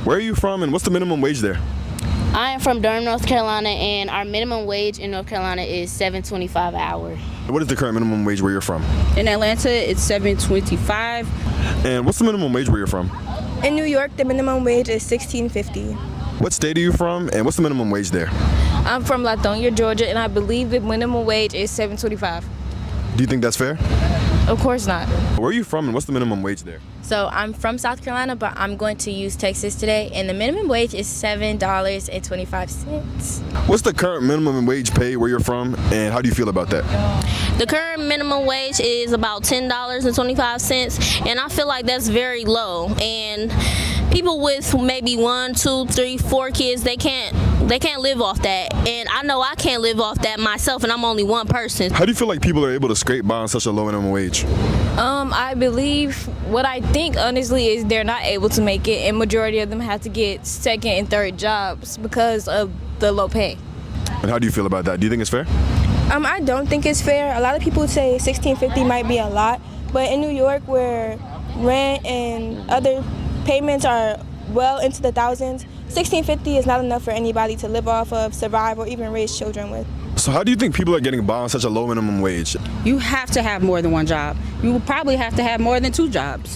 Where are you from and what's the minimum wage there? I am from Durham, North Carolina, and our minimum wage in North Carolina is $7.25 an hour. What is the current minimum wage where you're from? In Atlanta, it's $7.25. And what's the minimum wage where you're from? In New York, the minimum wage is $16.50. What state are you from and what's the minimum wage there? I'm from Latonia, Georgia, and I believe the minimum wage is $7.25. Do you think that's fair? Of course not. Where are you from and what's the minimum wage there? So I'm from South Carolina, but I'm going to use Texas today, and the minimum wage is $7.25. What's the current minimum wage pay where you're from and how do you feel about that? The current minimum wage is about $10.25, and I feel like that's very low. And people with maybe 1, 2, 3, 4 kids, they can't live off that. And I know I can't live off that myself, and I'm only one person. How do you feel like people are able to scrape by on such a low minimum wage? I believe, what I think honestly is they're not able to make it, and majority of them have to get second and third jobs because of the low pay. And how do you feel about that? Do you think it's fair? I don't think it's fair. A lot of people say $16.50 might be a lot, but in New York, where rent and other payments are well into the thousands, $16.50 is not enough for anybody to live off of, survive, or even raise children with. So how do you think people are getting by on such a low minimum wage? You have to have more than one job. You will probably have to have more than 2 jobs.